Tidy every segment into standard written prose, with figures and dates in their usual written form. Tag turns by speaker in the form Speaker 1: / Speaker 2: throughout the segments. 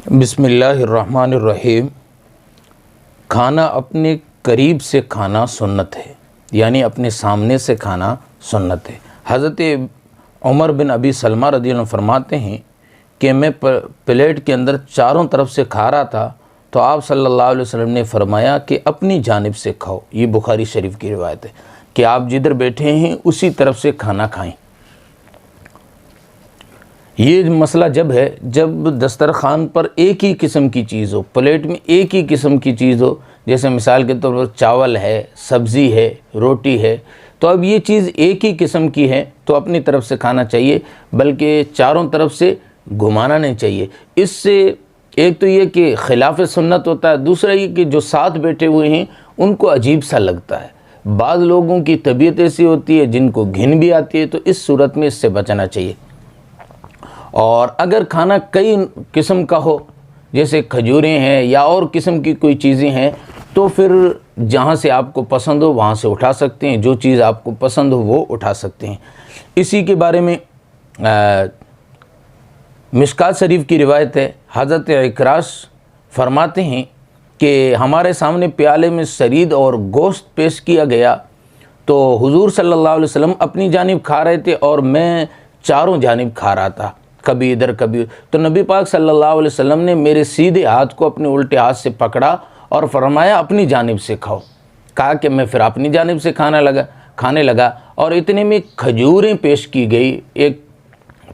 Speaker 1: بسم اللہ الرحمن الرحیم۔ کھانا اپنے قریب سے کھانا سنت ہے، یعنی اپنے سامنے سے کھانا سنت ہے۔ حضرت عمر بن ابی سلمہ رضی اللہ عنہ فرماتے ہیں کہ میں پلیٹ کے اندر چاروں طرف سے کھا رہا تھا تو آپ صلی اللہ علیہ وسلم نے فرمایا کہ اپنی جانب سے کھاؤ۔ یہ بخاری شریف کی روایت ہے کہ آپ جدھر بیٹھے ہیں اسی طرف سے کھانا کھائیں۔ یہ مسئلہ جب ہے جب دسترخوان پر ایک ہی قسم کی چیز ہو، پلیٹ میں ایک ہی قسم کی چیز ہو، جیسے مثال کے طور پر چاول ہے، سبزی ہے، روٹی ہے، تو اب یہ چیز ایک ہی قسم کی ہے تو اپنی طرف سے کھانا چاہیے، بلکہ چاروں طرف سے گھمانا نہیں چاہیے۔ اس سے ایک تو یہ کہ خلاف سنت ہوتا ہے، دوسرا یہ کہ جو ساتھ بیٹھے ہوئے ہیں ان کو عجیب سا لگتا ہے۔ بعض لوگوں کی طبیعت ایسی ہوتی ہے جن کو گھن بھی آتی ہے، تو اس صورت میں اس سے بچنا چاہیے۔ اور اگر کھانا کئی قسم کا ہو، جیسے کھجوریں ہیں یا اور قسم کی کوئی چیزیں ہیں، تو پھر جہاں سے آپ کو پسند ہو وہاں سے اٹھا سکتے ہیں، جو چیز آپ کو پسند ہو وہ اٹھا سکتے ہیں۔ اسی کے بارے میں مشکات شریف کی روایت ہے، حضرت اکراش فرماتے ہیں کہ ہمارے سامنے پیالے میں سرید اور گوشت پیش کیا گیا تو حضور صلی اللہ علیہ وسلم اپنی جانب کھا رہے تھے اور میں چاروں جانب کھا رہا تھا، کبھی ادھر کبھی، تو نبی پاک صلی اللہ علیہ وسلم نے میرے سیدھے ہاتھ کو اپنے الٹے ہاتھ سے پکڑا اور فرمایا اپنی جانب سے کھاؤ۔ کہا کہ میں پھر اپنی جانب سے کھانے لگا اور اتنے میں کھجوریں پیش کی گئی ایک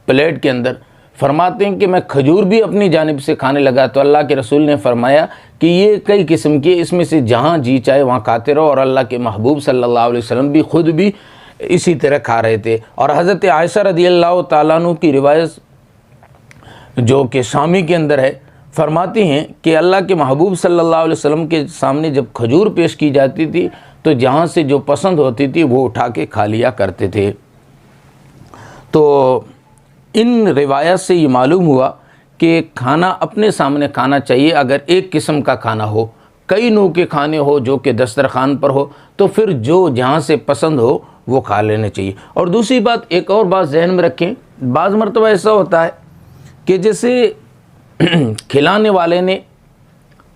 Speaker 1: پلیٹ کے اندر۔ فرماتے ہیں کہ میں کھجور بھی اپنی جانب سے کھانے لگا تو اللہ کے رسول نے فرمایا کہ یہ کئی قسم کی، اس میں سے جہاں جی چاہے وہاں کھاتے رہو، اور اللہ کے محبوب صلی اللہ علیہ وسلم بھی خود بھی اسی طرح کھا رہے تھے۔ اور حضرت عائشہ رضی اللہ تعالیٰ عنہ کی روایت جو کہ شامی کے اندر ہے، فرماتی ہیں کہ اللہ کے محبوب صلی اللہ علیہ وسلم کے سامنے جب کھجور پیش کی جاتی تھی تو جہاں سے جو پسند ہوتی تھی وہ اٹھا کے کھا لیا کرتے تھے۔ تو ان روایات سے یہ معلوم ہوا کہ کھانا اپنے سامنے کھانا چاہیے۔ اگر ایک قسم کا کھانا ہو، کئی نوع کے کھانے ہو جو کہ دسترخوان پر ہو، تو پھر جو جہاں سے پسند ہو وہ کھا لینے چاہیے۔ اور دوسری بات، ایک اور بات ذہن میں رکھیں، بعض مرتبہ ایسا ہوتا ہے کہ جیسے کھلانے والے نے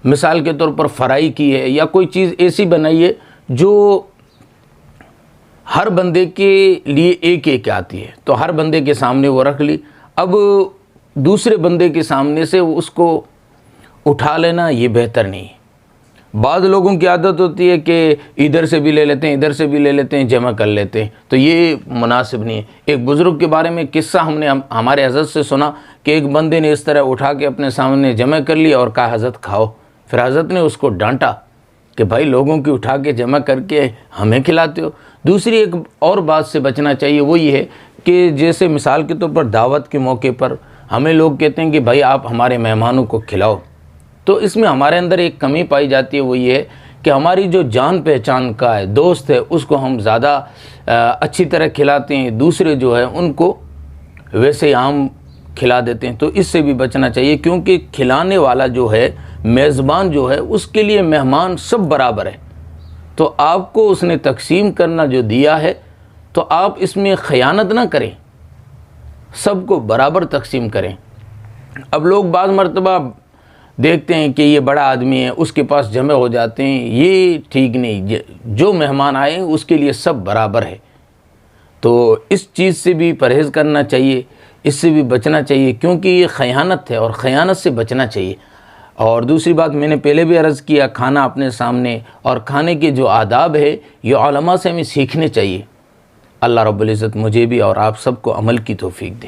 Speaker 1: مثال کے طور پر فرائی کی ہے یا کوئی چیز ایسی بنائی ہے جو ہر بندے کے لیے ایک ایک آتی ہے، تو ہر بندے کے سامنے وہ رکھ لی۔ اب دوسرے بندے کے سامنے سے اس کو اٹھا لینا یہ بہتر نہیں ہے۔ بعض لوگوں کی عادت ہوتی ہے کہ ادھر سے بھی لے لیتے ہیں، ادھر سے بھی لے لیتے ہیں، جمع کر لیتے ہیں، تو یہ مناسب نہیں ہے۔ ایک بزرگ کے بارے میں قصہ ہم نے ہمارے حضرت سے سنا کہ ایک بندے نے اس طرح اٹھا کے اپنے سامنے جمع کر لیا اور کہا حضرت کھاؤ۔ پھر حضرت نے اس کو ڈانٹا کہ بھائی لوگوں کی اٹھا کے جمع کر کے ہمیں کھلاتے ہو۔ دوسری ایک اور بات سے بچنا چاہیے، وہ یہ ہے کہ جیسے مثال کے طور پر دعوت کے موقع پر ہمیں لوگ کہتے ہیں کہ بھائی آپ ہمارے مہمانوں کو کھلاؤ، تو اس میں ہمارے اندر ایک کمی پائی جاتی ہے، وہ یہ ہے کہ ہماری جو جان پہچان کا ہے، دوست ہے، اس کو ہم زیادہ اچھی طرح کھلاتے ہیں، دوسرے جو ہے ان کو ویسے عام کھلا دیتے ہیں۔ تو اس سے بھی بچنا چاہیے، کیونکہ کھلانے والا جو ہے، میزبان جو ہے، اس کے لیے مہمان سب برابر ہے، تو آپ کو اس نے تقسیم کرنا جو دیا ہے تو آپ اس میں خیانت نہ کریں، سب کو برابر تقسیم کریں۔ اب لوگ بعض مرتبہ دیکھتے ہیں کہ یہ بڑا آدمی ہے، اس کے پاس جمع ہو جاتے ہیں، یہ ٹھیک نہیں۔ جو مہمان آئے ہیں اس کے لیے سب برابر ہے، تو اس چیز سے بھی پرہیز کرنا چاہیے، اس سے بھی بچنا چاہیے، کیونکہ یہ خیانت ہے اور خیانت سے بچنا چاہیے۔ اور دوسری بات میں نے پہلے بھی عرض کیا، کھانا اپنے سامنے اور کھانے کے جو آداب ہے یہ علماء سے ہمیں سیکھنے چاہیے۔ اللہ رب العزت مجھے بھی اور آپ سب کو عمل کی توفیق دے۔